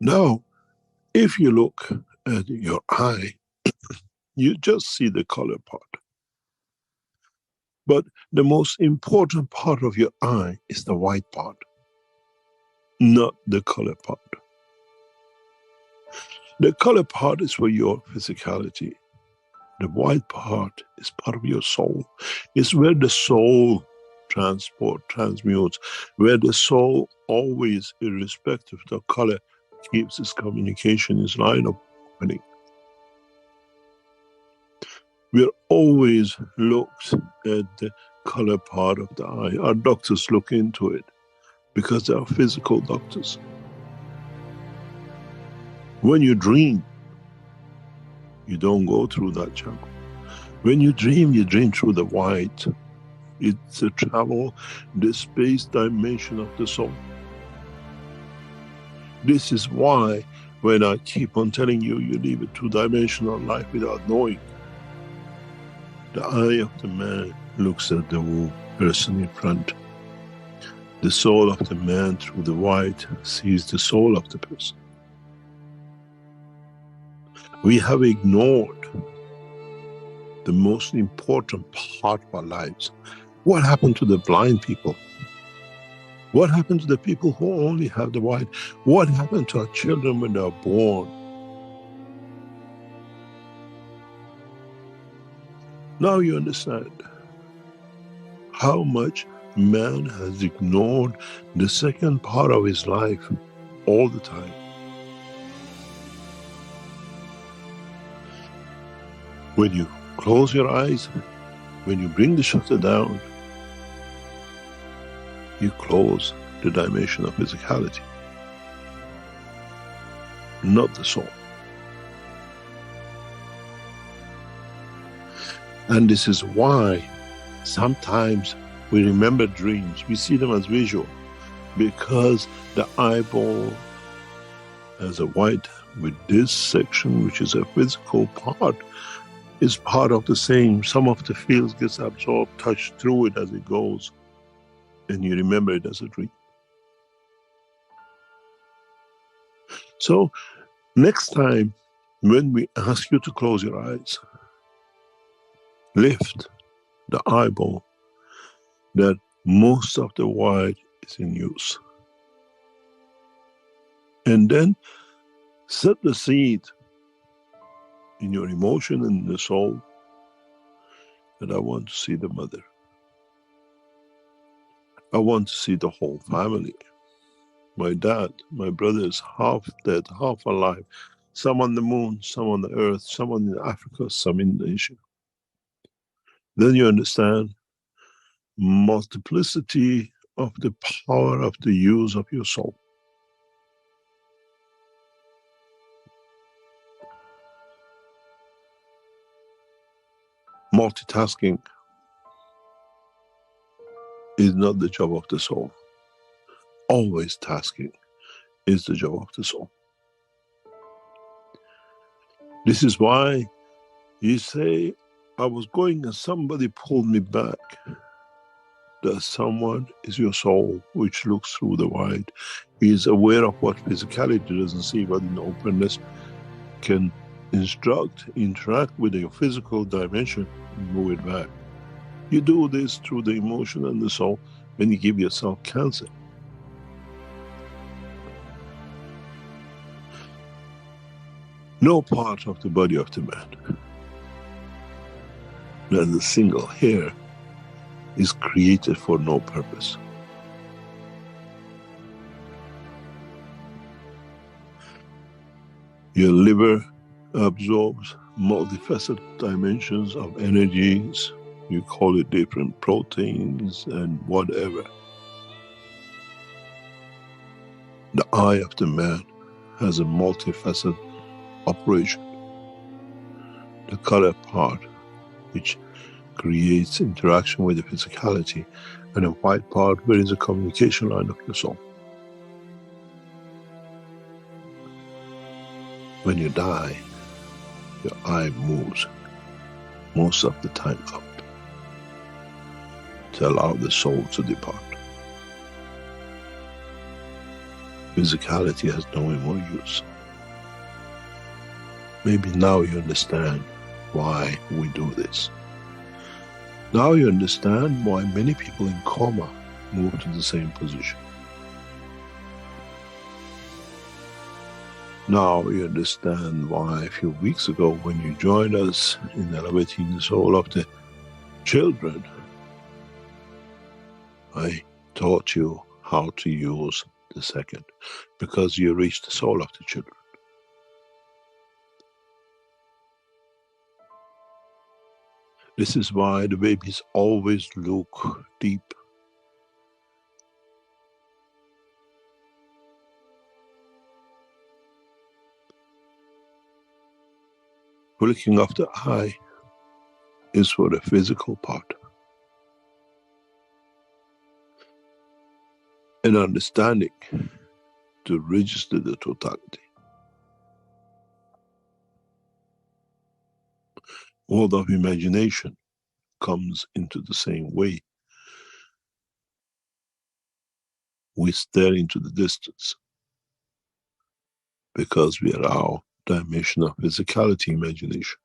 Now, if you look at your eye, you just see the color part. But the most important part of your eye is the white part, not the color part. The color part is for your physicality. The white part is part of your soul. It's where the soul transmutes, where the soul always, irrespective of color, keeps its communication, its line of opening. We're always looked at the color part of the eye. Our doctors look into it because they are physical doctors. When you dream, you don't go through that channel. When you dream through the white. It's a travel, the space dimension of the soul. This is why when I keep on telling you, you live a two-dimensional life without knowing. The eye of the man looks at the person in front. The soul of the man through the white sees the soul of the person. We have ignored the most important part of our lives. What happened to the blind people? What happened to the people who only have the white? What happened to our children when they are born? Now you understand how much man has ignored the second part of his life all the time. When you close your eyes, when you bring the shutter down, you close the dimension of physicality, not the soul. And this is why sometimes we remember dreams, we see them as visual, because the eyeball has a white with this section, which is a physical part, is part of the same. Some of the fields gets absorbed, touched through it as it goes, and you remember it as a dream. So next time when we ask you to close your eyes, lift the eyeball, that most of the white is in use. And then set the seed in your emotion and the soul that I want to see the mother. I want to see the whole family. My dad, my brothers, half dead, half alive. Some on the moon, some on the earth, some in Africa, some in Asia. Then you understand multiplicity of the power of the use of your soul. Multitasking is not the job of the soul. Always tasking is the job of the soul. This is why you say, I was going and somebody pulled me back. That someone is your soul, which looks through the white. He is aware of what physicality doesn't see, but in openness can interact with your physical dimension and move it back. You do this through the emotion and the soul when you give yourself cancer. No part of the body of the man, not a single hair, is created for no purpose. Your liver absorbs multifaceted dimensions of energies. You call it different proteins and whatever. The eye of the man has a multifaceted operation. The color part, which creates interaction with the physicality, and a white part where is a communication line of your soul. When you die, your eye moves most of the time up to allow the soul to depart. physicality has no more use. Maybe now you understand why we do this. Now you understand why many people in coma move to the same position. Now you understand why a few weeks ago when you joined us in elevating the soul of the children, I taught you how to use the second, because you reached the soul of the children. This is why the babies always look deep. Looking of the eye is for the physical part. And understanding to register the totality. World of imagination comes into the same way. We stare into the distance because we are our dimension of physicality imagination.